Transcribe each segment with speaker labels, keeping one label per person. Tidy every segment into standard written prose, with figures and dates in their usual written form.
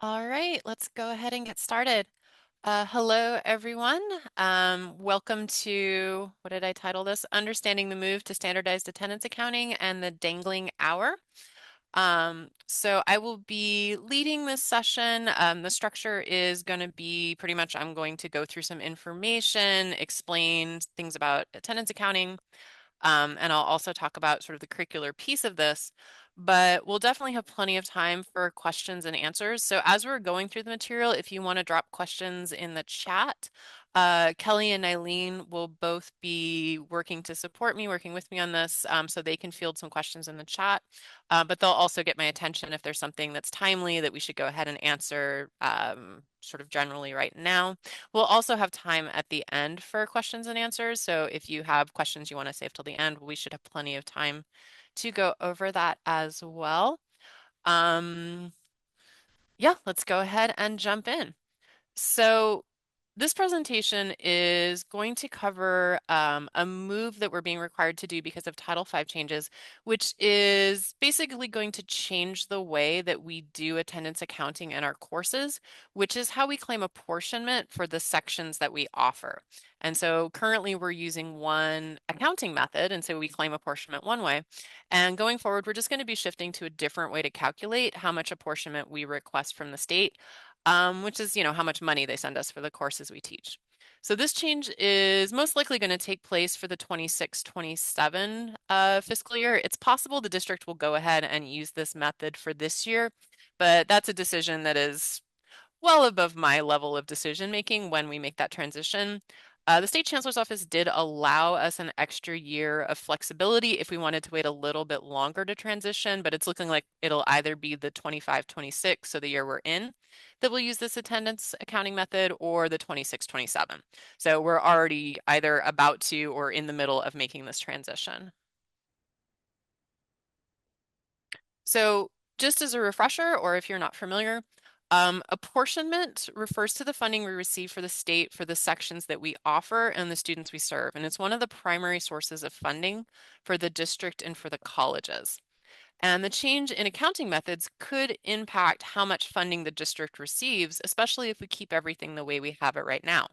Speaker 1: All right, let's go ahead and get started. Hello, everyone. Welcome to, what did I title this? Understanding the Move to Standardized Attendance Accounting and the Dangling Hour. So I will be leading this session. The structure is going to be pretty much I'm going to go through some information, explain things about attendance accounting, and I'll also talk about sort of the curricular piece of this, but we'll definitely have plenty of time for questions and answers. So as we're going through the material, if you want to drop questions in the chat, Kelly and Eileen will both be working to support me, working with me on this, so they can field some questions in the chat. But they'll also get my attention if there's something that's timely that we should go ahead and answer sort of generally right now. We'll also have time at the end for questions and answers. So if you have questions you want to save till the end, we should have plenty of time to go over that as well. Um, yeah, let's go ahead and jump in. So this presentation is going to cover a move that we're being required to do because of Title V changes, which is basically going to change the way that we do attendance accounting in our courses, which is how we claim apportionment for the sections that we offer. And so currently we're using one accounting method, and so we claim apportionment one way. And going forward, we're just going to be shifting to a different way to calculate how much apportionment we request from the state, which is, how much money they send us for the courses we teach. So this change is most likely going to take place for the 26-27 fiscal year. It's possible the district will go ahead and use this method for this year, but that's a decision that is well above my level of decision making when we make that transition. The state chancellor's office did allow us an extra year of flexibility if we wanted to wait a little bit longer to transition, but it's looking like it'll either be the 25-26, so the year we're in, that we'll use this attendance accounting method, or the 26-27. So we're already either about to or in the middle of making this transition. So just as a refresher, or if you're not familiar, apportionment refers to the funding we receive for the state for the sections that we offer and the students we serve. And it's one of the primary sources of funding for the district and for the colleges. And the change in accounting methods could impact how much funding the district receives, especially if we keep everything the way we have it right now.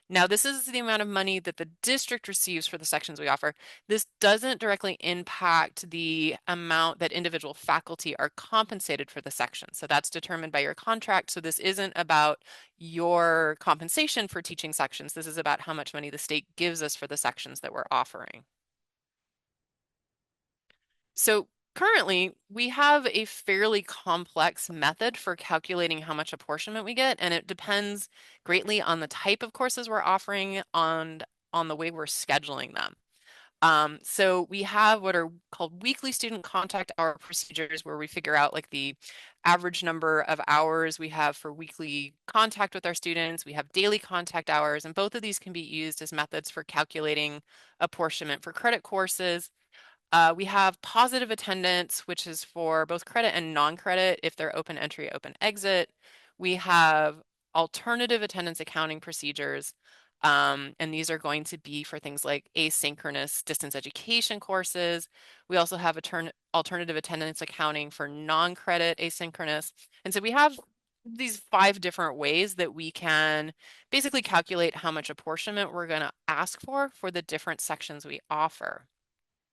Speaker 1: Now, this is the amount of money that the district receives for the sections we offer. This doesn't directly impact the amount that individual faculty are compensated for the section. So that's determined by your contract. So this isn't about your compensation for teaching sections. This is about how much money the state gives us for the sections that we're offering. So currently, we have a fairly complex method for calculating how much apportionment we get, and it depends greatly on the type of courses we're offering, on the way we're scheduling them. So we have what are called weekly student contact hour procedures, where we figure out like the average number of hours we have for weekly contact with our students. We have daily contact hours, and both of these can be used as methods for calculating apportionment for credit courses. We have positive attendance, which is for both credit and non-credit if they're open entry, open exit. We have alternative attendance accounting procedures, and these are going to be for things like asynchronous distance education courses. We also have alternative attendance accounting for non-credit asynchronous. And so we have these 5 different ways that we can basically calculate how much apportionment we're going to ask for the different sections we offer.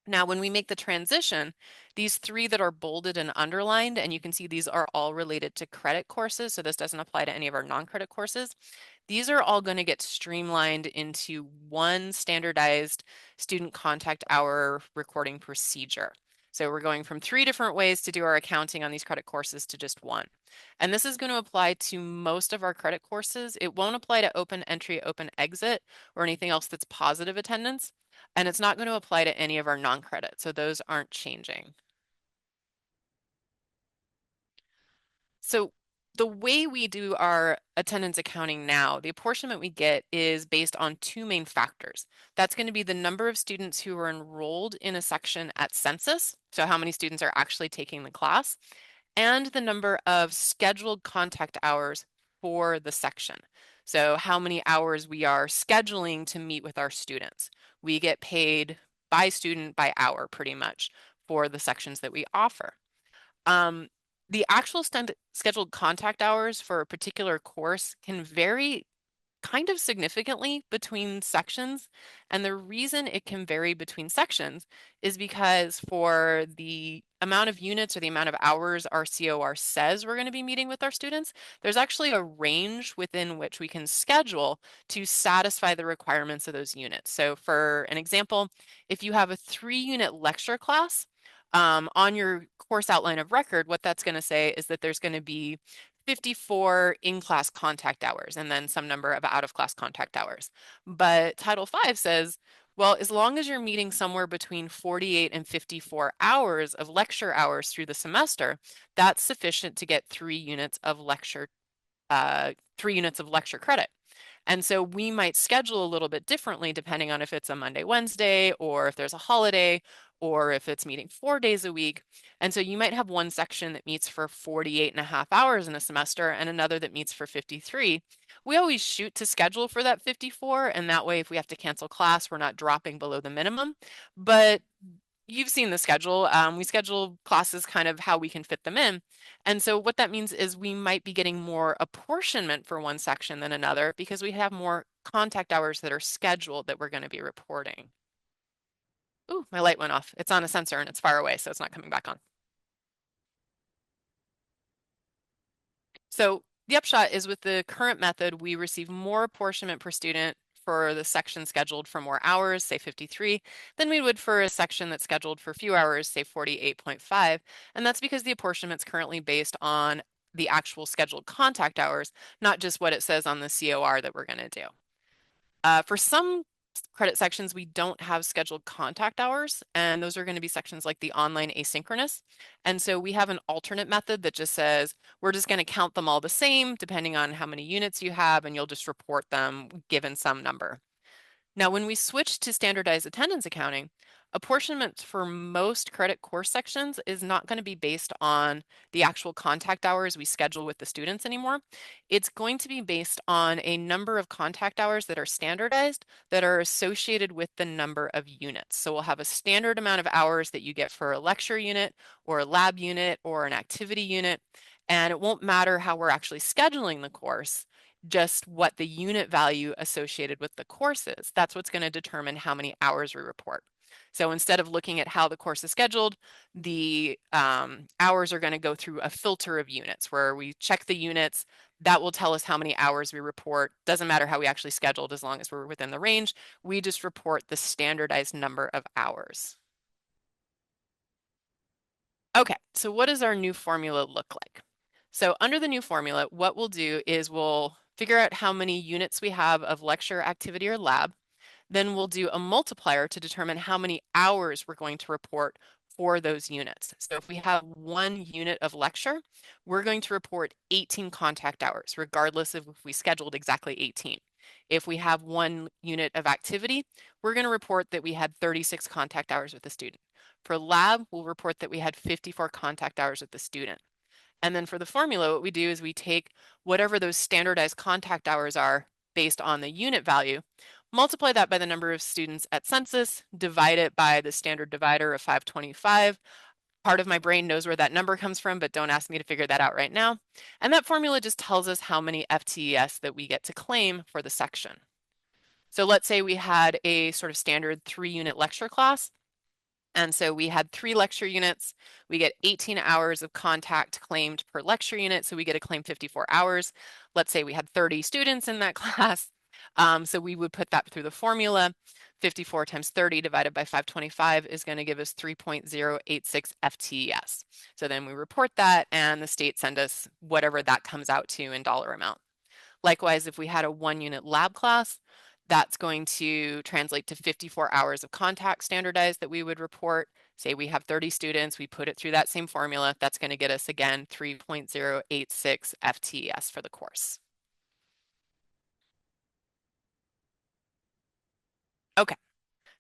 Speaker 1: Now, when we make the transition, these 3 that are bolded and underlined, and you can see these are all related to credit courses, so this doesn't apply to any of our non-credit courses. These are all going to get streamlined into one standardized student contact hour recording procedure. So we're going from 3 different ways to do our accounting on these credit courses to just one. And this is going to apply to most of our credit courses. It won't apply to open entry, open exit, or anything else that's positive attendance. And it's not going to apply to any of our non-credit, so those aren't changing. So the way we do our attendance accounting now, the apportionment we get is based on 2 main factors. That's going to be the number of students who are enrolled in a section at census, so how many students are actually taking the class, and the number of scheduled contact hours for the section. So how many hours we are scheduling to meet with our students. We get paid by student by hour pretty much for the sections that we offer. Um, The actual scheduled contact hours for a particular course can vary kind of significantly between sections. And the reason it can vary between sections is because for the amount of units or the amount of hours our COR says we're going to be meeting with our students, there's actually a range within which we can schedule to satisfy the requirements of those units. So for an example, if you have a 3-unit lecture class, on your course outline of record, what that's going to say is that there's going to be 54 in-class contact hours and then some number of out-of-class contact hours. But Title V says, well, as long as you're meeting somewhere between 48 and 54 hours of lecture hours through the semester, that's sufficient to get 3 units of lecture credit. And so we might schedule a little bit differently depending on if it's a Monday, Wednesday, or if there's a holiday, or if it's meeting 4 days a week. And so you might have one section that meets for 48.5 hours in a semester and another that meets for 53. We always shoot to schedule for that 54, and that way if we have to cancel class, we're not dropping below the minimum. But you've seen the schedule. We schedule classes kind of how we can fit them in. And so what that means is we might be getting more apportionment for one section than another because we have more contact hours that are scheduled that we're going to be reporting. Ooh, my light went off. It's on a sensor and it's far away, so it's not coming back on. So the upshot is with the current method, we receive more apportionment per student for the section scheduled for more hours, say 53, than we would for a section that's scheduled for few hours, say 48.5. And that's because the apportionment is currently based on the actual scheduled contact hours, not just what it says on the COR that we're going to do. For some credit sections, we don't have scheduled contact hours, and those are going to be sections like the online asynchronous. And so we have an alternate method that just says, we're just going to count them all the same, depending on how many units you have, and you'll just report them given some number. Now, when we switch to standardized attendance accounting, apportionment for most credit course sections is not going to be based on the actual contact hours we schedule with the students anymore. It's going to be based on a number of contact hours that are standardized that are associated with the number of units. So we'll have a standard amount of hours that you get for a lecture unit or a lab unit or an activity unit, and it won't matter how we're actually scheduling the course, just what the unit value associated with the course is. That's what's going to determine how many hours we report. So instead of looking at how the course is scheduled, the hours are going to go through a filter of units where we check the units. That will tell us how many hours we report. Doesn't matter how we actually scheduled as long as we're within the range. We just report the standardized number of hours. Okay, so what does our new formula look like? So under the new formula, what we'll do is we'll figure out how many units we have of lecture, activity, or lab. Then we'll do a multiplier to determine how many hours we're going to report for those units. So if we have 1 unit of lecture, we're going to report 18 contact hours, regardless of if we scheduled exactly 18. If we have 1 unit of activity, we're going to report that we had 36 contact hours with the student. For lab, we'll report that we had 54 contact hours with the student. And then for the formula, what we do is we take whatever those standardized contact hours are based on the unit value, multiply that by the number of students at census, divide it by the standard divider of 525. Part of my brain knows where that number comes from, but don't ask me to figure that out right now. And that formula just tells us how many FTES that we get to claim for the section. So let's say we had a sort of standard 3-unit lecture class. And so we had 3 lecture units. We get 18 hours of contact claimed per lecture unit. So we get to claim 54 hours. Let's say we had 30 students in that class. So we would put that through the formula. 54 times 30 divided by 525 is going to give us 3.086 FTES. So then we report that and the state send us whatever that comes out to in dollar amount. Likewise, if we had a 1-unit lab class, that's going to translate to 54 hours of contact standardized that we would report. Say we have 30 students, we put it through that same formula. That's going to get us, again, 3.086 FTES for the course. Okay,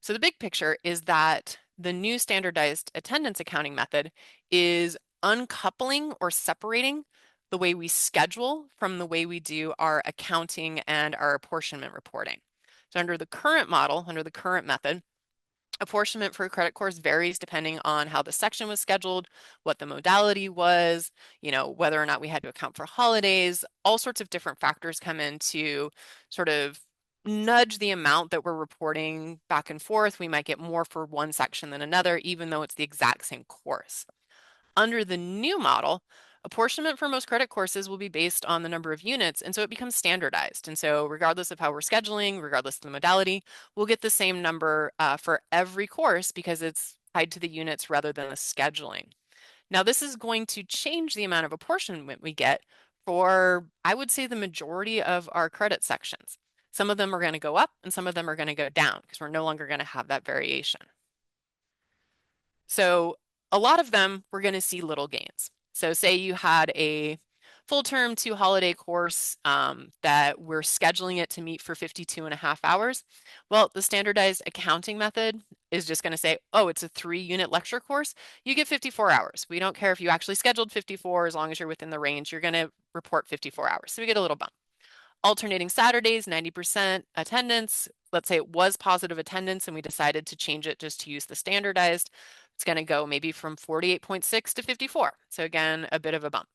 Speaker 1: so the big picture is that the new standardized attendance accounting method is uncoupling or separating the way we schedule from the way we do our accounting and our apportionment reporting. So under the current model, under the current method, Apportionment for a credit course varies depending on how the section was scheduled, what the modality was, whether or not we had to account for holidays. All sorts of different factors come in to sort of nudge the amount that we're reporting back and forth. We might get more for one section than another, even though it's the exact same course. Under the new model, apportionment for most credit courses will be based on the number of units, and so it becomes standardized. And so regardless of how we're scheduling, regardless of the modality, we'll get the same number for every course because it's tied to the units rather than the scheduling. Now, this is going to change the amount of apportionment we get for, I would say, the majority of our credit sections. Some of them are going to go up and some of them are going to go down because we're no longer going to have that variation. So a lot of them, we're going to see little gains. So say you had a full term to holiday course that we're scheduling it to meet for 52.5 hours. Well, the standardized accounting method is just going to say, oh, it's a 3-unit lecture course. You get 54 hours. We don't care if you actually scheduled 54, as long as you're within the range, you're going to report 54 hours. So we get a little bump. Alternating Saturdays, 90% attendance. Let's say it was positive attendance and we decided to change it just to use the standardized. It's going to go maybe from 48.6 to 54. So again, a bit of a bump.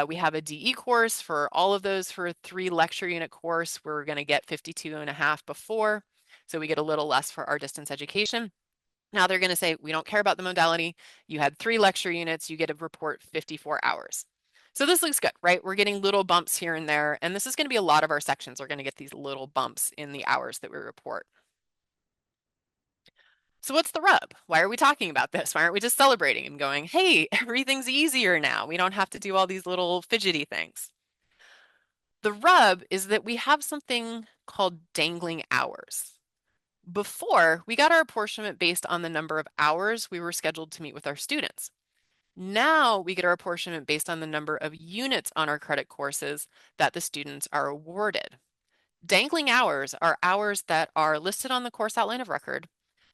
Speaker 1: We have a DE course for all of those for a 3-lecture unit course. We're going to get 52.5 before. So we get a little less for our distance education. Now they're going to say, we don't care about the modality. You had 3 lecture units, you get to report 54 hours. So this looks good, right? We're getting little bumps here and there, and this is going to be a lot of our sections are going to get these little bumps in the hours that we report. So what's the rub? Why are we talking about this? Why aren't we just celebrating and going, hey, everything's easier now. We don't have to do all these little fidgety things. The rub is that we have something called dangling hours. Before, we got our apportionment based on the number of hours we were scheduled to meet with our students. Now we get our apportionment based on the number of units on our credit courses that the students are awarded. Dangling hours are hours that are listed on the course outline of record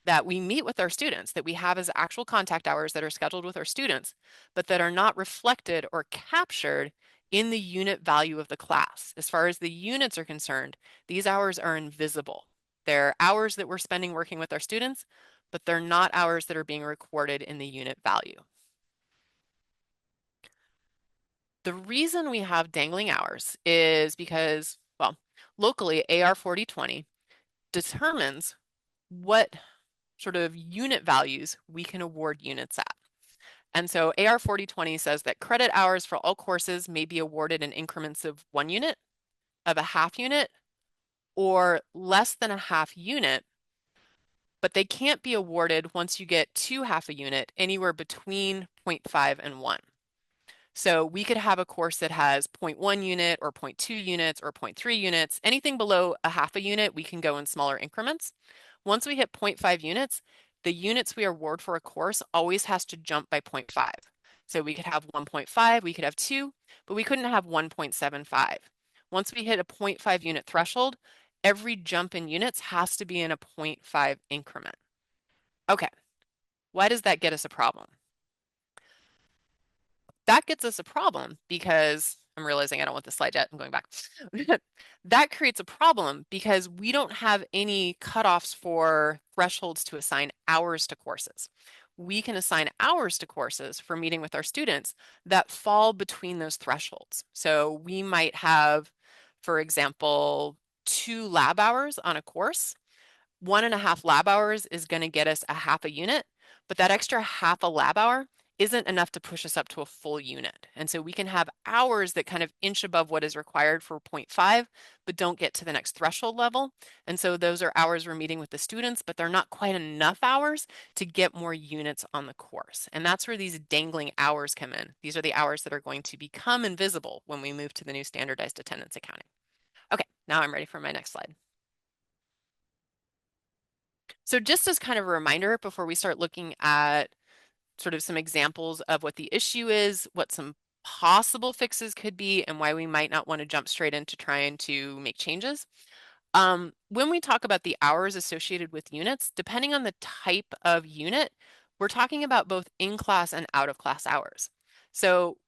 Speaker 1: that we meet with our students, that we have as actual contact hours that are scheduled with our students, but that are not reflected or captured in the unit value of the class. As far as the units are concerned, these hours are invisible. They're hours that we're spending working with our students, but they're not hours that are being recorded in the unit value. The reason we have dangling hours is because, well, locally, AR 4020 determines what sort of unit values we can award units at. And so AR 4020 says that credit hours for all courses may be awarded in increments of 1 unit, of a half unit, or less than a half unit, but they can't be awarded once you get to half a unit, anywhere between 0.5 and 1. So we could have a course that has 0.1 unit or 0.2 units or 0.3 units. Anything below a half a unit, we can go in smaller increments. Once we hit 0.5 units, the units we award for a course always has to jump by 0.5. So we could have 1.5, we could have 2, but we couldn't have 1.75. Once we hit a 0.5 unit threshold, every jump in units has to be in a 0.5 increment. Okay, why does that get us a problem? That gets us a problem because I'm realizing I don't want this slide yet. I'm going back. That creates a problem because we don't have any cutoffs for thresholds to assign hours to courses. We can assign hours to courses for meeting with our students that fall between those thresholds. So we might have, for example, 2 lab hours on a course. 1.5 lab hours is going to get us a half a unit, but that extra half a lab hour isn't enough to push us up to a full unit. And so we can have hours that kind of inch above what is required for 0.5, but don't get to the next threshold level. And so those are hours we're meeting with the students, but they're not quite enough hours to get more units on the course. And that's where these dangling hours come in. These are the hours that are going to become invisible when we move to the new standardized attendance accounting. Okay, now I'm ready for my next slide. So just as kind of a reminder before we start looking at sort of some examples of what the issue is, what some possible fixes could be, and why we might not want to jump straight into trying to make changes. When we talk about the hours associated with units, depending on the type of unit, we're talking about both in-class and out-of-class hours. So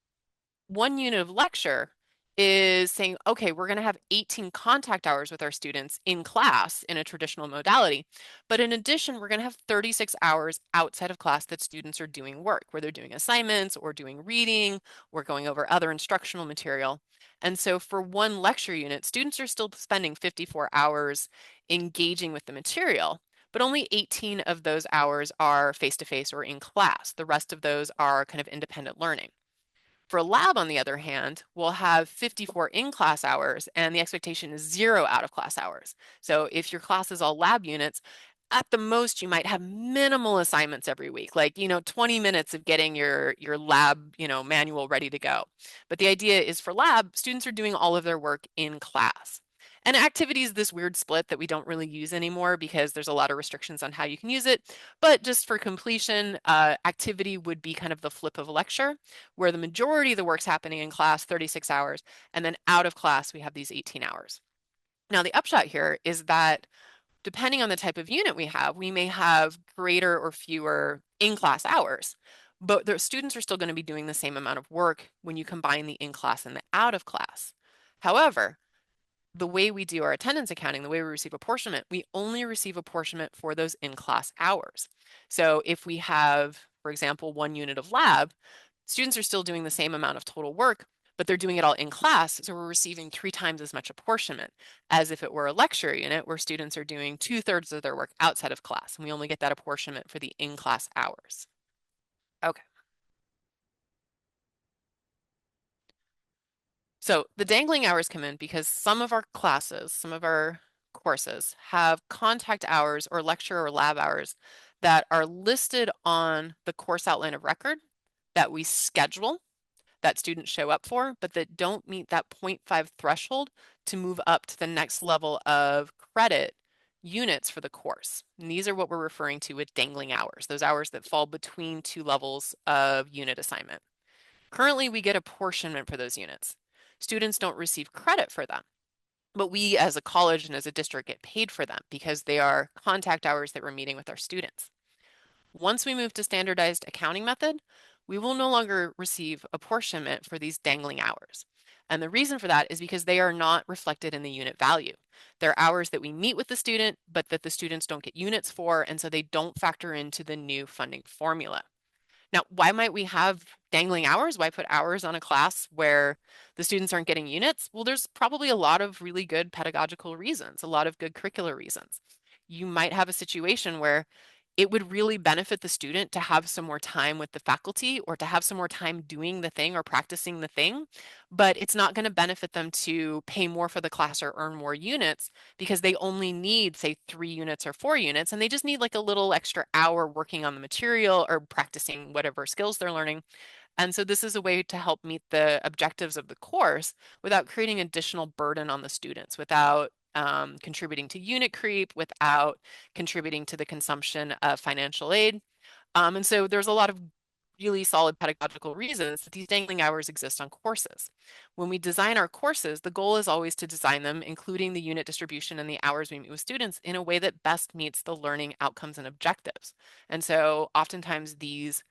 Speaker 1: 1 unit of lecture is saying, okay, we're going to have 18 contact hours with our students in class in a traditional modality. But in addition, we're going to have 36 hours outside of class that students are doing work, where they're doing assignments or doing reading or going over other instructional material. And so for one lecture unit, students are still spending 54 hours engaging with the material, but only 18 of those hours are face-to-face or in class. The rest of those are kind of independent learning. For a lab, on the other hand, we'll have 54 in-class hours, and the expectation is 0 out-of-class hours. So if your class is all lab units, at the most, you might have minimal assignments every week, like, 20 minutes of getting your lab, manual ready to go. But the idea is for lab, students are doing all of their work in class. And activity is this weird split that we don't really use anymore because there's a lot of restrictions on how you can use it. But just for completion, activity would be kind of the flip of a lecture, where the majority of the work's happening in class, 36 hours, and then out of class, we have these 18 hours. Now, the upshot here is that depending on the type of unit we have, we may have greater or fewer in-class hours, but the students are still going to be doing the same amount of work when you combine the in-class and the out of class. However, the way we do our attendance accounting, the way we receive apportionment, we only receive apportionment for those in-class hours. So if we have, for example, one unit of lab, students are still doing the same amount of total work, but they're doing it all in class, so we're receiving 3 times as much apportionment as if it were a lecture unit where students are doing 2/3 of their work outside of class, and we only get that apportionment for the in-class hours. Okay. So the dangling hours come in because some of our classes, some of our courses have contact hours or lecture or lab hours that are listed on the course outline of record that we schedule that students show up for, but that don't meet that 0.5 threshold to move up to the next level of credit units for the course. And these are what we're referring to with dangling hours, those hours that fall between 2 levels of unit assignment. Currently, we get apportionment for those units. Students don't receive credit for them, but we as a college and as a district get paid for them because they are contact hours that we're meeting with our students. Once we move to standardized accounting method, we will no longer receive apportionment for these dangling hours. And the reason for that is because they are not reflected in the unit value. They're hours that we meet with the student, but that the students don't get units for, and so they don't factor into the new funding formula. Now, why might we have dangling hours? Why put hours on a class where the students aren't getting units? Well, there's probably a lot of really good pedagogical reasons, a lot of good curricular reasons. You might have a situation where it would really benefit the student to have some more time with the faculty or to have some more time doing the thing or practicing the thing, but it's not going to benefit them to pay more for the class or earn more units because they only need, say, 3 units or 4 units, and they just need like a little extra hour working on the material or practicing whatever skills they're learning. And so this is a way to help meet the objectives of the course without creating additional burden on the students, without contributing to unit creep, without contributing to the consumption of financial aid. And so there's a lot of really solid pedagogical reasons that these dangling hours exist on courses. When we design our courses, the goal is always to design them, including the unit distribution and the hours we meet with students, in a way that best meets the learning outcomes and objectives. And so oftentimes these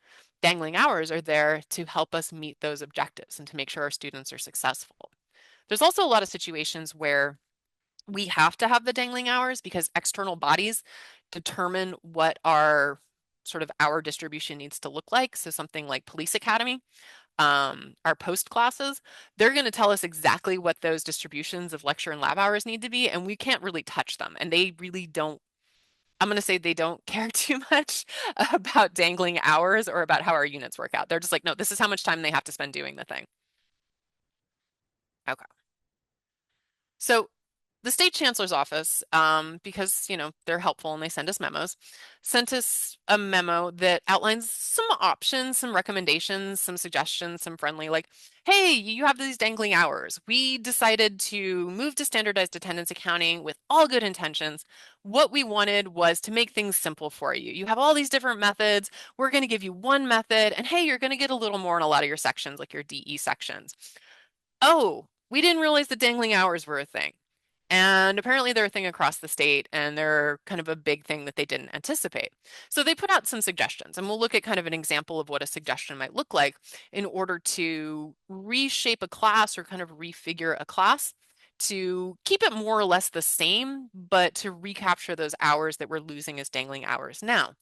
Speaker 1: dangling hours are there to help us meet those objectives and to make sure our students are successful. There's also a lot of situations where we have to have the dangling hours because external bodies determine what our sort of hour distribution needs to look like. So something like Police Academy, our post classes, they're going to tell us exactly what those distributions of lecture and lab hours need to be, and we can't really touch them. And they really don't, I'm going to say they don't care too much about dangling hours or about how our units work out. They're just like, no, this is how much time they have to spend doing the thing. Okay. So the state chancellor's office, because they're helpful and they send us memos, sent us a memo that outlines some options, some recommendations, some suggestions, some friendly, like, hey, you have these dangling hours. We decided to move to standardized attendance accounting with all good intentions. What we wanted was to make things simple for you. You have all these different methods. We're going to give you one method, and hey, you're going to get a little more in a lot of your sections, like your DE sections. Oh, we didn't realize the dangling hours were a thing. And apparently they're a thing across the state and they're kind of a big thing that they didn't anticipate. So they put out some suggestions, and we'll look at kind of an example of what a suggestion might look like in order to reshape a class or kind of refigure a class to keep it more or less the same, but to recapture those hours that we're losing as dangling hours now.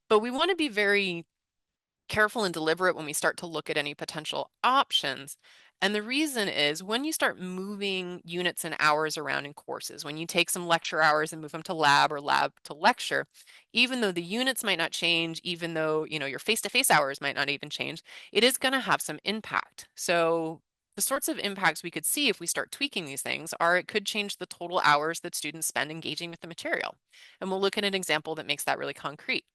Speaker 1: But we want to be very careful and deliberate when we start to look at any potential options. And the reason is when you start moving units and hours around in courses, when you take some lecture hours and move them to lab or lab to lecture, even though the units might not change, even though, your face-to-face hours might not even change, it is going to have some impact. So the sorts of impacts we could see if we start tweaking these things are it could change the total hours that students spend engaging with the material. And we'll look at an example that makes that really concrete.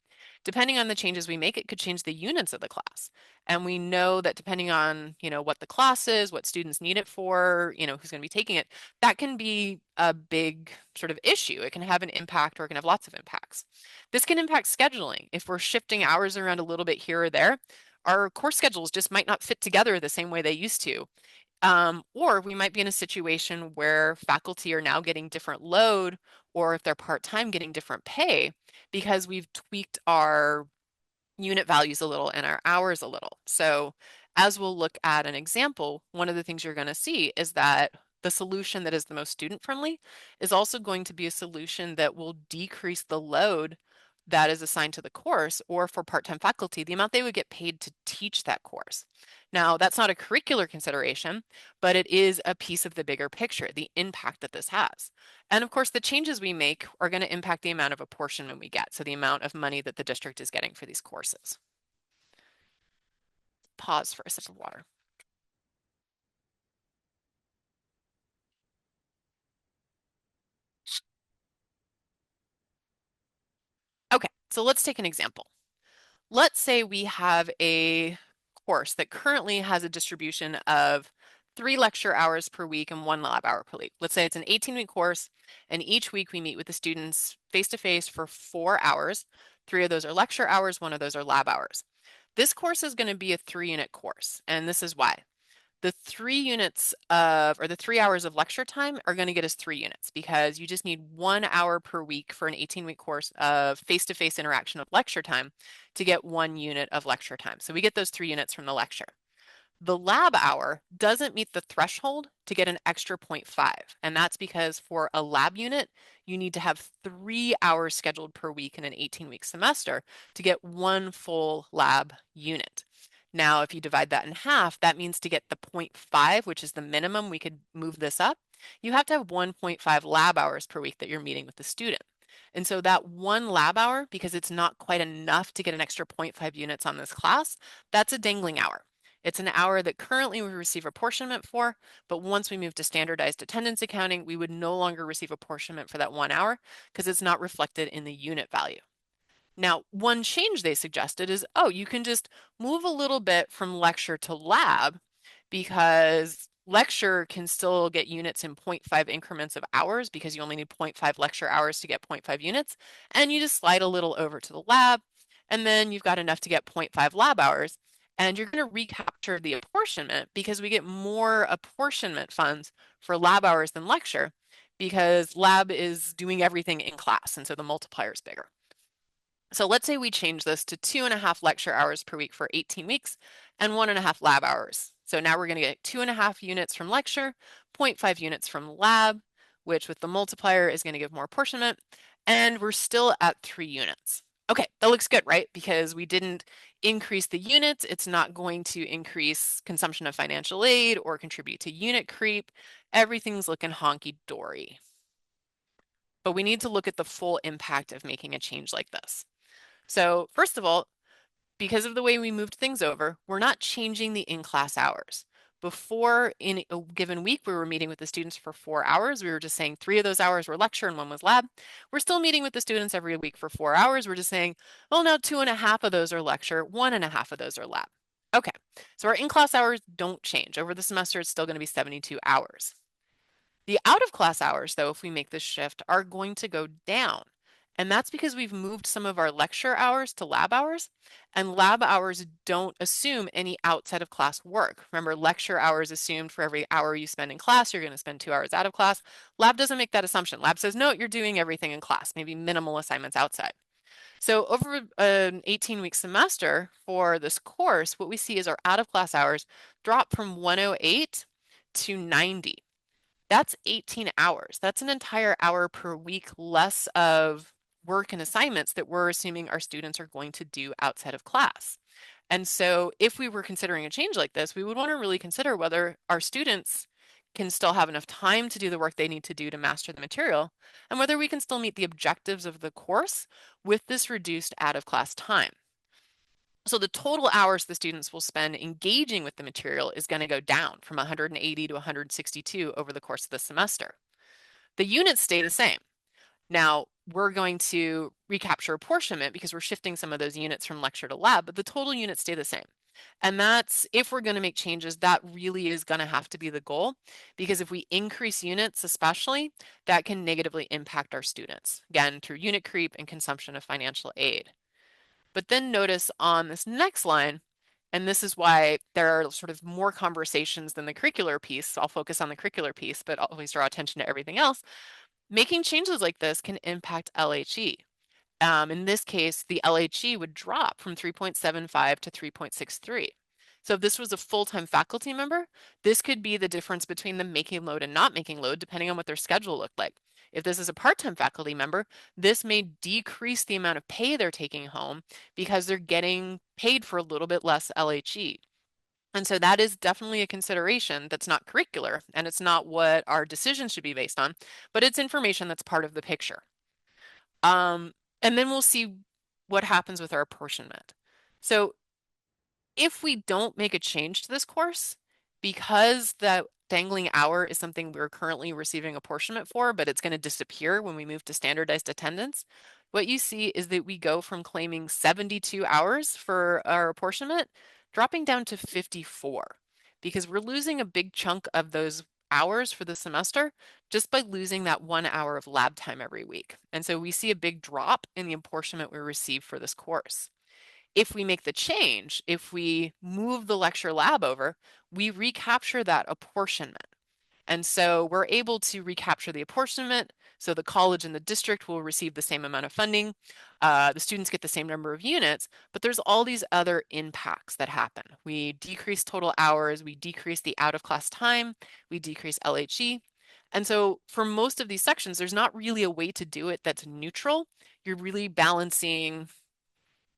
Speaker 1: Depending on the changes we make, it could change the units of the class. And we know that depending on, what the class is, what students need it for, who's going to be taking it, that can be a big sort of issue. It can have an impact or it can have lots of impacts. This can impact scheduling. If we're shifting hours around a little bit here or there, our course schedules just might not fit together the same way they used to. Or we might be in a situation where faculty are now getting different load, or if they're part-time, getting different pay because we've tweaked our unit values a little and our hours a little. So as we'll look at an example, one of the things you're going to see is that the solution that is the most student friendly is also going to be a solution that will decrease the load that is assigned to the course, or for part-time faculty, the amount they would get paid to teach that course. Now, that's not a curricular consideration, but it is a piece of the bigger picture, the impact that this has. And of course, the changes we make are going to impact the amount of apportionment we get, so the amount of money that the district is getting for these courses. Pause for a sip of water. Okay, so let's take an example. Let's say we have a course that currently has a distribution of 3 lecture hours per week and 1 lab hour per week. Let's say it's an 18-week course, and each week we meet with the students face-to-face for 4 hours. 3 of those are lecture hours, 1 of those are lab hours. This course is going to be a 3-unit course, and this is why. The 3 hours of lecture time are going to get us 3 units because you just need 1 hour per week for an 18-week course of face-to-face interaction of lecture time to get 1 unit of lecture time. So we get those 3 units from the lecture. The lab hour doesn't meet the threshold to get an extra 0.5. And that's because for a lab unit, you need to have 3 hours scheduled per week in an 18-week semester to get 1 full lab unit. Now, if you divide that in half, that means to get the 0.5, which is the minimum we could move this up, you have to have 1.5 lab hours per week that you're meeting with the student. And so that 1 lab hour, because it's not quite enough to get an extra 0.5 units on this class, that's a dangling hour. It's an hour that currently we receive apportionment for, but once we move to standardized attendance accounting, we would no longer receive apportionment for that 1 hour because it's not reflected in the unit value. Now, one change they suggested is, oh, you can just move a little bit from lecture to lab because lecture can still get units in 0.5 increments of hours because you only need 0.5 lecture hours to get 0.5 units. And you just slide a little over to the lab, and then you've got enough to get 0.5 lab hours. And you're going to recapture the apportionment because we get more apportionment funds for lab hours than lecture because lab is doing everything in class. And so the multiplier is bigger. So let's say we change this to 2.5 lecture hours per week for 18 weeks and 1.5 lab hours. So now we're going to get 2.5 units from lecture, 0.5 units from lab, which with the multiplier is going to give more apportionment, and we're still at 3 units. Okay, that looks good, right? Because we didn't increase the units, it's not going to increase consumption of financial aid or contribute to unit creep. Everything's looking honky-dory. But we need to look at the full impact of making a change like this. So first of all, because of the way we moved things over, we're not changing the in-class hours. Before, in a given week, we were meeting with the students for 4 hours. We were just saying 3 of those hours were lecture and 1 was lab. We're still meeting with the students every week for 4 hours. We're just saying, well, now 2.5 of those are lecture, 1.5 of those are lab. Okay, so our in-class hours don't change. Over the semester, it's still going to be 72 hours. The out-of-class hours, though, if we make this shift, are going to go down. And that's because we've moved some of our lecture hours to lab hours, and lab hours don't assume any outside of class work. Remember, lecture hours assumed for every hour you spend in class, you're going to spend 2 hours out of class. Lab doesn't make that assumption. Lab says, no, you're doing everything in class, maybe minimal assignments outside. So over an 18-week semester for this course, what we see is our out-of-class hours drop from 108 to 90. That's 18 hours. That's an entire hour per week less of work and assignments that we're assuming our students are going to do outside of class. And so if we were considering a change like this, we would want to really consider whether our students can still have enough time to do the work they need to do to master the material, and whether we can still meet the objectives of the course with this reduced out-of-class time. So the total hours the students will spend engaging with the material is going to go down from 180 to 162 over the course of the semester. The units stay the same. Now, we're going to recapture apportionment because we're shifting some of those units from lecture to lab, but the total units stay the same. And that's, if we're going to make changes, that really is going to have to be the goal, because if we increase units especially, that can negatively impact our students, again, through unit creep and consumption of financial aid. But then notice on this next line, and this is why there are sort of more conversations than the curricular piece. So I'll focus on the curricular piece, but always draw attention to everything else. Making changes like this can impact LHE. In this case, the LHE would drop from 3.75 to 3.63. So if this was a full-time faculty member, this could be the difference between them making load and not making load, depending on what their schedule looked like. If this is a part-time faculty member, this may decrease the amount of pay they're taking home because they're getting paid for a little bit less LHE. And so that is definitely a consideration that's not curricular, and it's not what our decisions should be based on, but it's information that's part of the picture. Um, and then we'll see what happens with our apportionment. So if we don't make a change to this course, because the dangling hour is something we're currently receiving apportionment for, but it's going to disappear when we move to standardized attendance, what you see is that we go from claiming 72 hours for our apportionment, dropping down to 54, because we're losing a big chunk of those hours for the semester just by losing that 1 hour of lab time every week. And so we see a big drop in the apportionment we receive for this course. If we make the change, if we move the lecture lab over, we recapture that apportionment. And so we're able to recapture the apportionment. So the college and the district will receive the same amount of funding. The students get the same number of units, but there's all these other impacts that happen. We decrease total hours, we decrease the out of class time, we decrease LHE. And so for most of these sections, there's not really a way to do it that's neutral. You're really balancing,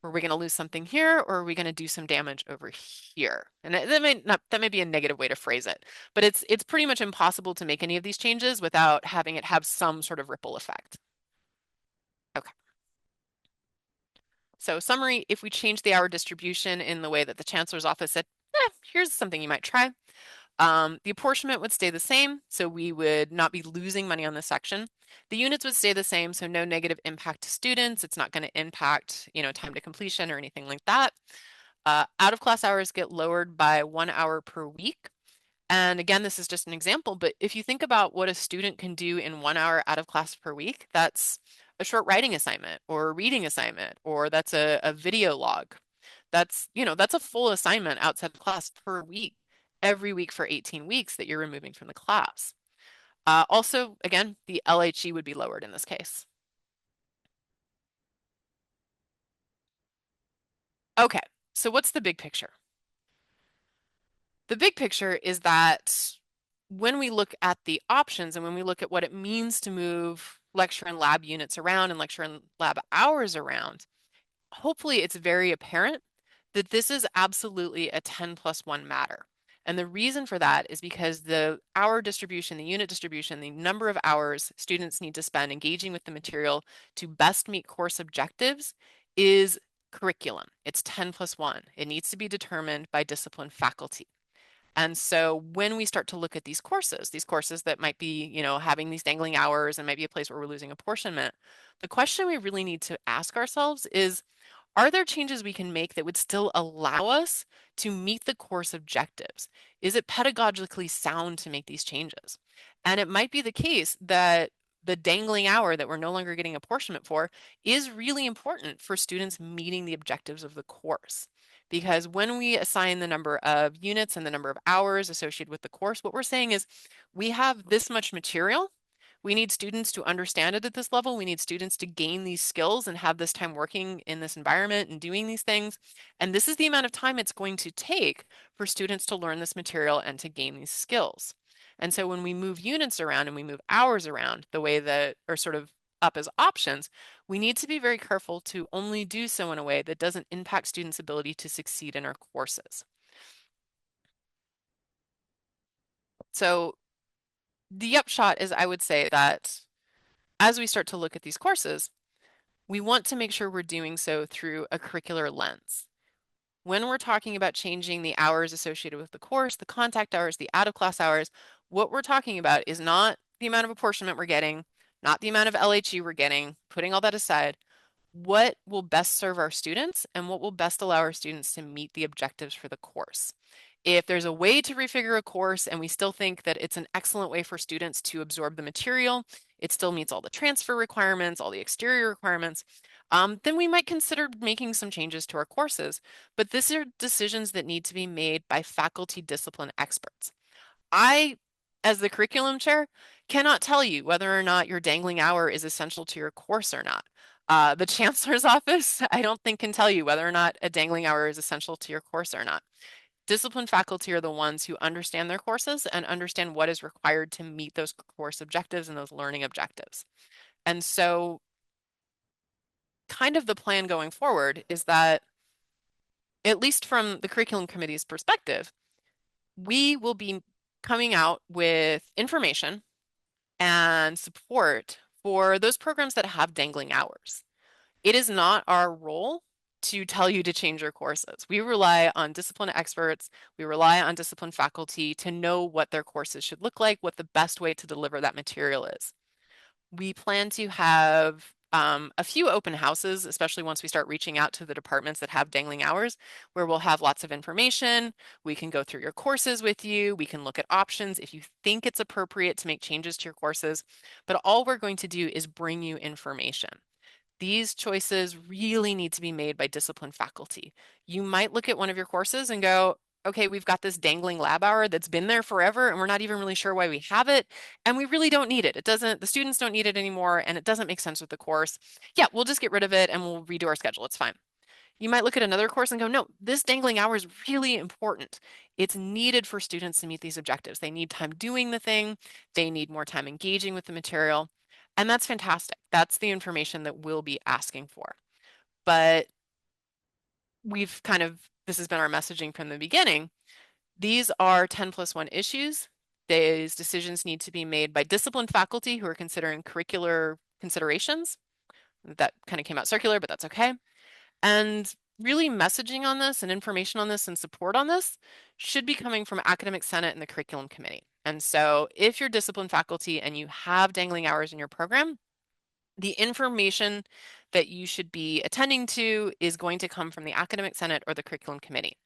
Speaker 1: are we going to lose something here, or are we going to do some damage over here? And that may be a negative way to phrase it, but it's pretty much impossible to make any of these changes without having it have some sort of ripple effect. Okay. So summary, if we change the hour distribution in the way that the chancellor's office said, here's something you might try. The apportionment would stay the same, so we would not be losing money on this section. The units would stay the same, so no negative impact to students. It's not going to impact, time to completion or anything like that. Out of class hours get lowered by 1 hour per week. And again, this is just an example, but if you think about what a student can do in 1 hour out of class per week, that's a short writing assignment or a reading assignment, or that's a video log. That's a full assignment outside of class per week, every week for 18 weeks that you're removing from the class. Also, again, the LHE would be lowered in this case. Okay, so what's the big picture? The big picture is that when we look at the options and when we look at what it means to move lecture and lab units around and lecture and lab hours around, hopefully it's very apparent that this is absolutely a 10+1 matter. And the reason for that is because the hour distribution, the unit distribution, the number of hours students need to spend engaging with the material to best meet course objectives is curriculum. It's 10+1. It needs to be determined by disciplined faculty. And so when we start to look at these courses that might be, having these dangling hours and might be a place where we're losing apportionment, the question we really need to ask ourselves is, are there changes we can make that would still allow us to meet the course objectives? Is it pedagogically sound to make these changes? And it might be the case that the dangling hour that we're no longer getting apportionment for is really important for students meeting the objectives of the course. Because when we assign the number of units and the number of hours associated with the course, what we're saying is we have this much material. We need students to understand it at this level. We need students to gain these skills and have this time working in this environment and doing these things. And this is the amount of time it's going to take for students to learn this material and to gain these skills. And so when we move units around and we move hours around the way that are sort of up as options, we need to be very careful to only do so in a way that doesn't impact students' ability to succeed in our courses. So the upshot is, I would say that as we start to look at these courses, we want to make sure we're doing so through a curricular lens. When we're talking about changing the hours associated with the course, the contact hours, the out of class hours, what we're talking about is not the amount of apportionment we're getting, not the amount of LHE we're getting, putting all that aside, what will best serve our students and what will best allow our students to meet the objectives for the course. If there's a way to refigure a course and we still think that it's an excellent way for students to absorb the material, it still meets all the transfer requirements, all the exterior requirements, then we might consider making some changes to our courses. But these are decisions that need to be made by faculty discipline experts. I, as the curriculum chair, cannot tell you whether or not your dangling hour is essential to your course or not. The chancellor's office, I don't think, can tell you whether or not a dangling hour is essential to your course or not. Discipline faculty are the ones who understand their courses and understand what is required to meet those course objectives and those learning objectives. And so kind of the plan going forward is that, at least from the curriculum committee's perspective, we will be coming out with information and support for those programs that have dangling hours. It is not our role to tell you to change your courses. We rely on discipline experts, we rely on discipline faculty to know what their courses should look like, what the best way to deliver that material is. We plan to have a few open houses, especially once we start reaching out to the departments that have dangling hours, where we'll have lots of information. We can go through your courses with you. We can look at options if you think it's appropriate to make changes to your courses. But all we're going to do is bring you information. These choices really need to be made by disciplined faculty. You might look at one of your courses and go, okay, we've got this dangling lab hour that's been there forever and we're not even really sure why we have it. And we really don't need it. It doesn't, the students don't need it anymore and it doesn't make sense with the course. Yeah, we'll just get rid of it and we'll redo our schedule. It's fine. You might look at another course and go, no, this dangling hour is really important. It's needed for students to meet these objectives. They need time doing the thing. They need more time engaging with the material. And that's fantastic. That's the information that we'll be asking for. But we've kind of, this has been our messaging from the beginning. These are 10+1 issues. These decisions need to be made by disciplined faculty who are considering curricular considerations. That kind of came out circular, but that's okay. And really messaging on this and information on this and support on this should be coming from Academic Senate and the Curriculum Committee. And so if you're disciplined faculty and you have dangling hours in your program, the information that you should be attending to is going to come from the Academic Senate or the Curriculum Committee.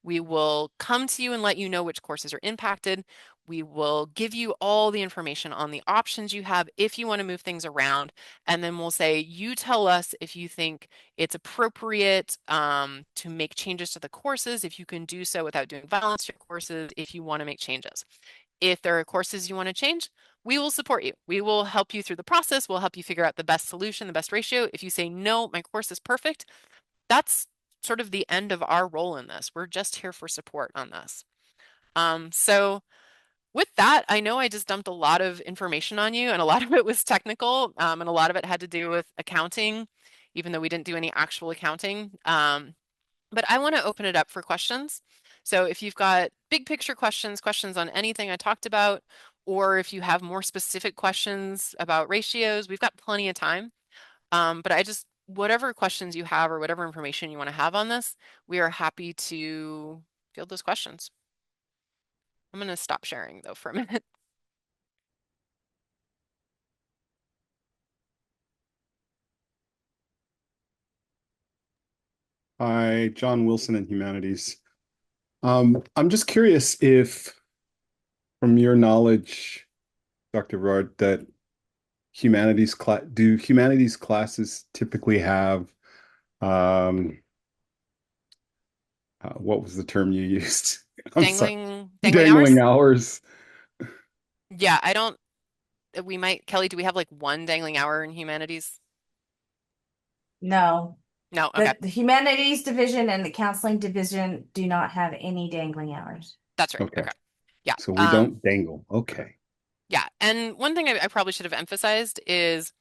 Speaker 1: We will come to you and let you know which courses are impacted. We will give you all the information on the options you have if you want to move things around. And then we'll say, you tell us if you think it's appropriate to make changes to the courses, if you can do so without doing violence to your courses, if you want to make changes. If there are courses you want to change, we will support you. We will help you through the process. We'll help you figure out the best solution, the best ratio. If you say, no, my course is perfect, that's sort of the end of our role in this. We're just here for support on this. So with that, I know I just dumped a lot of information on you and a lot of it was technical and a lot of it had to do with accounting, even though we didn't do any actual accounting. But I want to open it up for questions. So if you've got big picture questions, questions on anything I talked about, or if you have more specific questions about ratios, we've got plenty of time. But I just, whatever questions you have or whatever information you want to have on this, we are happy to field those questions. I'm going to stop sharing though for a minute.
Speaker 2: Hi, John Wilson in Humanities. I'm just curious if, from your knowledge, Dr. Rard, that humanities classes typically have um what was the term you used? I'm sorry.
Speaker 1: Dangling
Speaker 2: Dangling
Speaker 1: hours?
Speaker 2: hours.
Speaker 1: Yeah, I don't, we might, Kelly, do we have like one dangling hour in humanities?
Speaker 3: No,
Speaker 1: No, okay.
Speaker 3: the humanities division and the counseling division do not have any dangling hours.
Speaker 1: That's right.
Speaker 2: Okay.
Speaker 1: Okay. Yeah.
Speaker 2: So we don't dangle. Okay.
Speaker 1: Yeah. And one thing I probably should have emphasized is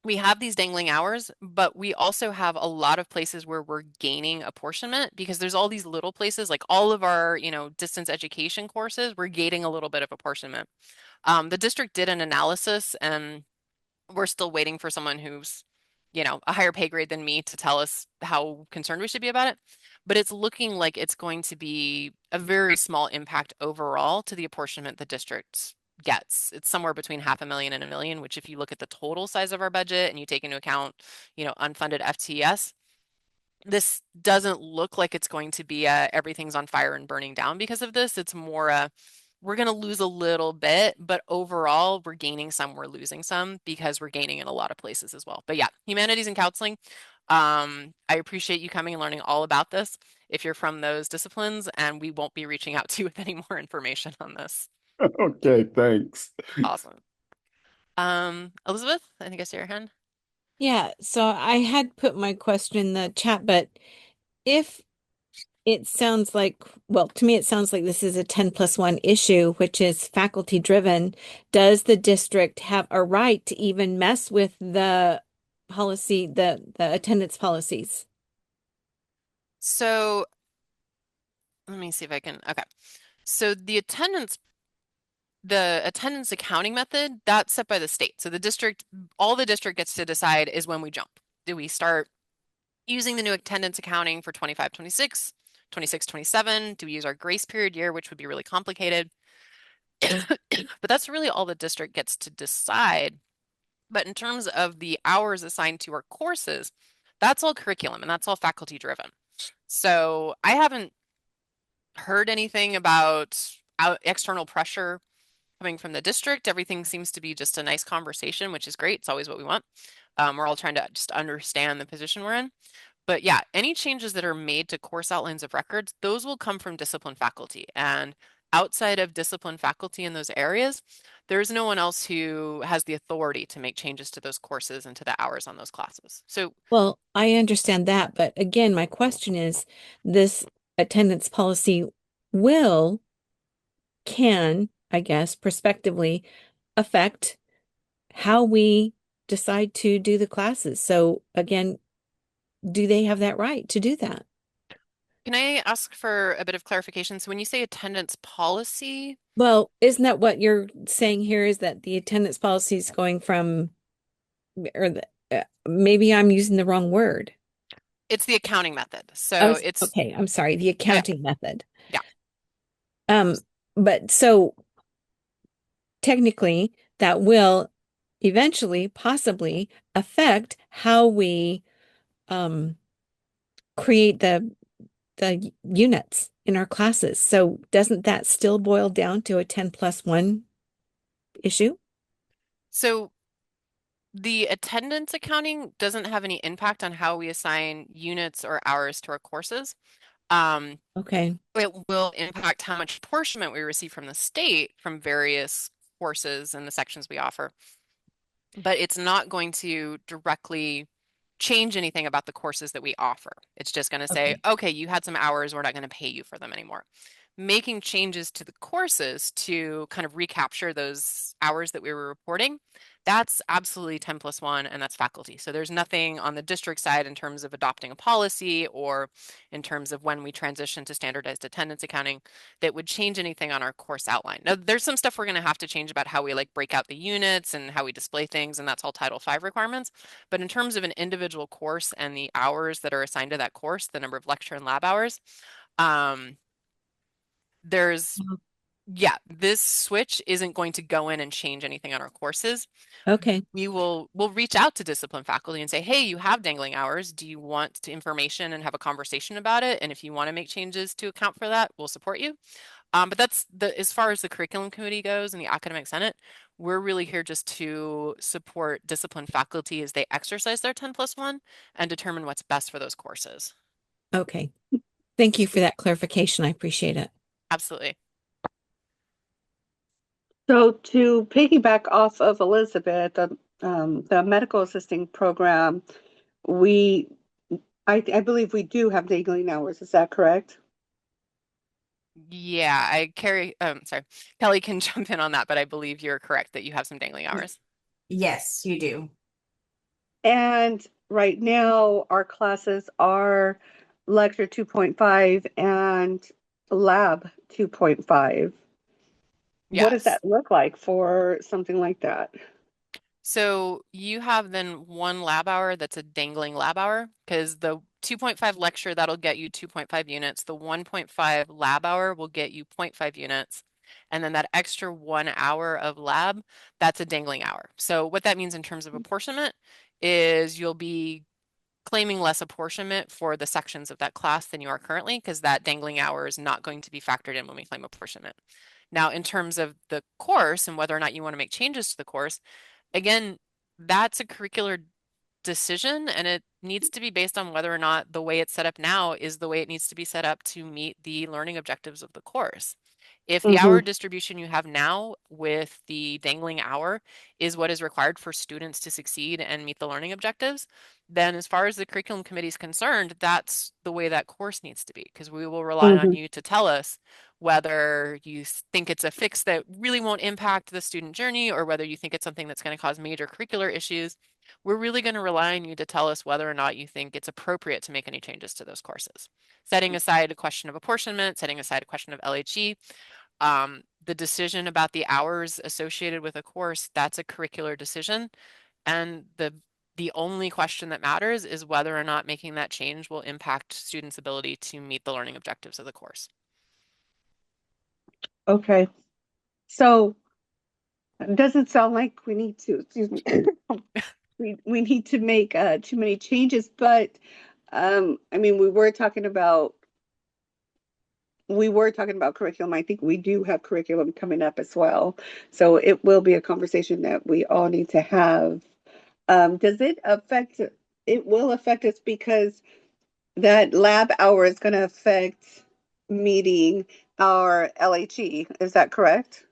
Speaker 1: we have these dangling hours, but we also have a lot of places where we're gaining apportionment because there's all these little places, like all of our, distance education courses, we're gaining a little bit of apportionment. The district did an analysis and we're still waiting for someone who's, a higher pay grade than me to tell us how concerned we should be about it. But it's looking like it's going to be a very small impact overall to the apportionment the district gets. It's somewhere between 500,000 and 1 million, which if you look at the total size of our budget and you take into account, unfunded FTES, this doesn't look like it's going to be everything's on fire and burning down because of this. It's more we're going to lose a little bit, but overall we're gaining some, we're losing some because we're gaining in a lot of places as well. But yeah, humanities and counseling. I appreciate you coming and learning all about this if you're from those disciplines, and we won't be reaching out to you with any more information on this.
Speaker 2: Okay, thanks.
Speaker 1: Awesome. Elizabeth, I think I see your hand.
Speaker 4: Yeah, so I had put my question in the chat, but if it sounds like, well, to me, it sounds like this is a 10 plus 1 issue, which is faculty driven. Does the district have a right to even mess with the policy, the attendance policies?
Speaker 1: So let me see if I can. Okay. So the attendance accounting method, that's set by the state. So all the district gets to decide is when we jump. Do we start using the new attendance accounting for 25, 26, 26, 27? Do we use our grace period year, which would be really complicated? But that's really all the district gets to decide. But in terms of the hours assigned to our courses, that's all curriculum and that's all faculty driven. So I haven't heard anything about external pressure coming from the district. Everything seems to be just a nice conversation, which is great. It's always what we want. We're all trying to just understand the position we're in. But yeah, any changes that are made to course outlines of records, those will come from discipline faculty. And outside of discipline faculty in those areas, there's no one else who has the authority to make changes to those courses and to the hours on those classes. So
Speaker 4: Well, I understand that, but again, my question is this attendance policy will, can, I guess, prospectively affect how we decide to do the classes. So again, do they have that right to do that?
Speaker 1: can I ask for a bit of clarification? So when you say attendance policy,
Speaker 4: Well, isn't that what you're saying here is that the attendance policy is going from, or maybe I'm using the wrong word.
Speaker 1: it's the accounting method.
Speaker 4: Oh,
Speaker 1: So it's,
Speaker 4: okay, I'm sorry, the
Speaker 1: yeah,
Speaker 4: accounting method.
Speaker 1: yeah.
Speaker 4: Um, but so technically that will eventually possibly affect how we um create the units in our classes. So doesn't that still boil down to a 10 plus 1 issue?
Speaker 1: So the attendance accounting doesn't have any impact on how we assign units or hours to our courses. Um,
Speaker 4: Okay.
Speaker 1: it will impact how much apportionment we receive from the state from various courses and the sections we offer, but it's not going to directly change anything about the courses that we offer. It's just going to say,
Speaker 4: Okay.
Speaker 1: okay, you had some hours, we're not going to pay you for them anymore. Making changes to the courses to kind of recapture those hours that we were reporting, that's absolutely 10 plus 1, and that's faculty. So there's nothing on the district side in terms of adopting a policy or in terms of when we transition to standardized attendance accounting that would change anything on our course outline. Now, there's some stuff we're going to have to change about how we like break out the units and how we display things, and that's all Title V requirements. But in terms of an individual course and the hours that are assigned to that course, the number of lecture and lab hours, um, there's yeah, this switch isn't going to go in and change anything on our courses.
Speaker 4: Okay.
Speaker 1: We'll reach out to discipline faculty and say, hey, you have dangling hours. Do you want information and have a conversation about it? And if you want to make changes to account for that, we'll support you. But that's as far as the curriculum committee goes and the academic senate, We're really here just to support disciplined faculty as they exercise their 10+1 and determine what's best for those courses.
Speaker 4: Okay. Thank you for that clarification. I appreciate it.
Speaker 1: Absolutely.
Speaker 5: So to piggyback off of Elizabeth, the medical assisting program, we, I believe we do have dangling hours. Is that correct?
Speaker 1: Yeah, sorry, Kelly can jump in on that, but I believe you're correct that you have some dangling hours.
Speaker 3: Yes, you do.
Speaker 5: And right now, our classes are lecture 2.5 and lab 2.5. What does
Speaker 1: Yes.
Speaker 5: that look like for something like that?
Speaker 1: So you have then one lab hour that's a dangling lab hour because the 2.5 lecture that'll get you 2.5 units. The 1.5 lab hour will get you 0.5 units. And then that extra 1 hour of lab, that's a dangling hour. So what that means in terms of apportionment is you'll be claiming less apportionment for the sections of that class than you are currently because that dangling hour is not going to be factored in when we claim apportionment. Now, in terms of the course and whether or not you want to make changes to the course, again, that's a curricular decision and it needs to be based on whether or not the way it's set up now is the way it needs to be set up to meet the learning objectives of the course. If the
Speaker 5: Mm-hmm.
Speaker 1: hour distribution you have now with the dangling hour is what is required for students to succeed and meet the learning objectives, then as far as the curriculum committee is concerned, that's the way that course needs to be because we will rely on
Speaker 5: Mm-hmm.
Speaker 1: you to tell us whether you think it's a fix that really won't impact the student journey or whether you think it's something that's going to cause major curricular issues. We're really going to rely on you to tell us whether or not you think it's appropriate to make any changes to those courses. Setting aside a question of apportionment, setting aside a question of LHE, the decision about the hours associated with a course, that's a curricular decision. And the only question that matters is whether or not making that change will impact students' ability to meet the learning objectives of the course.
Speaker 5: Okay. So it doesn't sound like we need to, excuse me, we need to make too many changes, but I mean, we were talking about curriculum. I think we do have curriculum coming up as well. So it will be a conversation that we all need to have. Does it affect, it will affect us because that lab hour is going to affect meeting our LHE. Is that correct?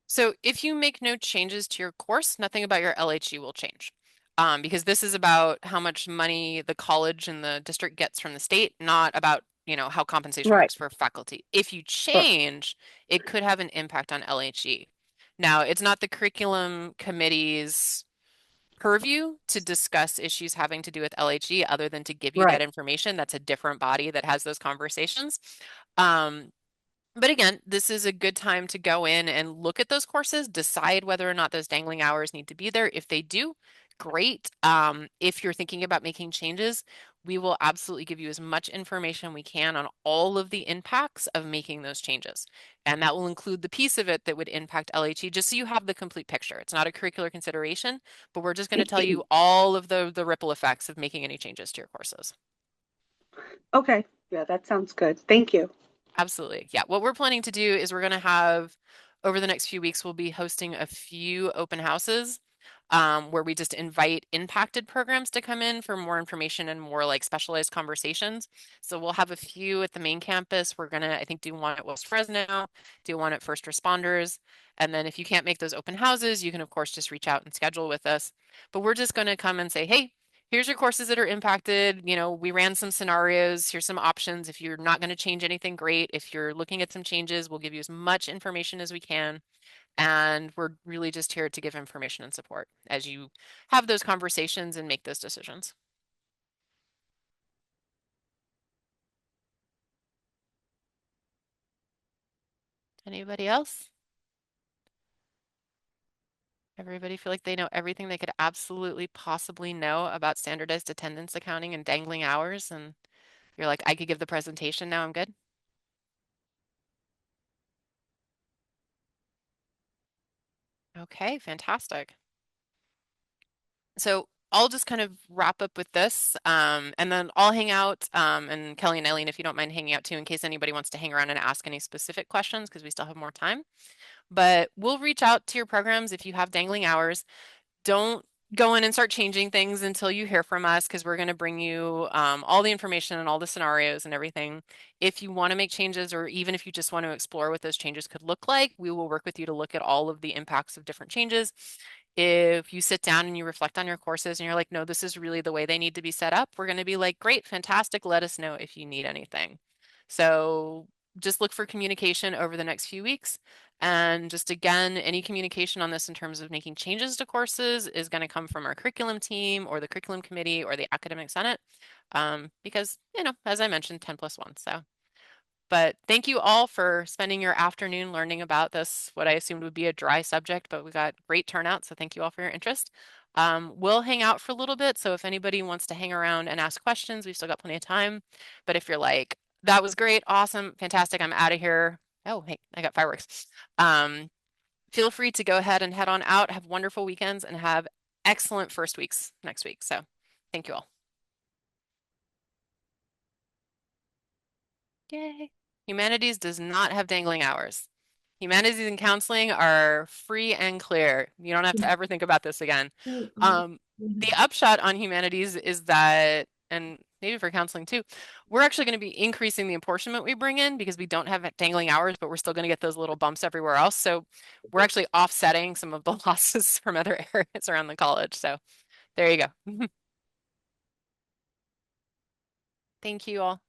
Speaker 1: So if you make no changes to your course, nothing about your LHE will change. Because this is about how much money the college and the district gets from the state, not about, how compensation
Speaker 5: Right.
Speaker 1: works for faculty. If you change, it could have an impact on LHE. Now, it's not the curriculum committee's purview to discuss issues having to do with LHE other than to give you that
Speaker 5: Right.
Speaker 1: information. That's a different body that has those conversations. Um, but again, this is a good time to go in and look at those courses, decide whether or not those dangling hours need to be there. If they do, great. If you're thinking about making changes, we will absolutely give you as much information we can on all of the impacts of making those changes. And that will include the piece of it that would impact LHE, just so you have the complete picture. It's not a curricular consideration, but we're just going to tell you all of the ripple effects of making any changes to your courses.
Speaker 5: Okay. Yeah, that sounds good. Thank you.
Speaker 1: Absolutely. Yeah. What we're planning to do is we're going to have, over the next few weeks, we'll be hosting a few open houses where we just invite impacted programs to come in for more information and more like specialized conversations. So we'll have a few at the main campus. We're going to, I think, do one at West Fresno, do one at First Responders. And then if you can't make those open houses, you can, of course, just reach out and schedule with us. But we're just going to come and say, hey, here's your courses that are impacted. We ran some scenarios. Here's some options. If you're not going to change anything, great. If you're looking at some changes, we'll give you as much information as we can. And we're really just here to give information and support as you have those conversations and make those decisions. Anybody else? Everybody feel like they know everything they could absolutely possibly know about standardized attendance accounting and dangling hours, and you're like, I could give the presentation, now I'm good? Okay, fantastic. So I'll just kind of wrap up with this, and then I'll hang out, and Kelly and Eileen, if you don't mind hanging out too, in case anybody wants to hang around and ask any specific questions, because we still have more time. But we'll reach out to your programs if you have dangling hours. Don't go in and start changing things until you hear from us because we're going to bring you all the information and all the scenarios and everything. If you want to make changes or even if you just want to explore what those changes could look like, we will work with you to look at all of the impacts of different changes. If you sit down and you reflect on your courses and you're like, no, this is really the way they need to be set up, we're going to be like, great, fantastic, let us know if you need anything. So just look for communication over the next few weeks. And just again, any communication on this in terms of making changes to courses is going to come from our curriculum team or the curriculum committee or the academic senate. Because, you know, as I mentioned, 10+1. So, but thank you all for spending your afternoon learning about this, what I assumed would be a dry subject, but we got great turnout. So thank you all for your interest. We'll hang out for a little bit. So if anybody wants to hang around and ask questions, we've still got plenty of time. But if you're like, that was great, awesome, fantastic, I'm out of here. Oh, hey, I got fireworks. Feel free to go ahead and head on out. Have wonderful weekends and have excellent first weeks next week. So thank you all. Yay. Humanities does not have dangling hours. Humanities and counseling are free and clear. You don't have to ever think about this again. The upshot on humanities is that, and maybe for counseling too, we're actually going to be increasing the apportionment we bring in because we don't have dangling hours, but we're still going to get those little bumps everywhere else. So we're actually offsetting some of the losses from other areas around the college. So there you go. Thank you all.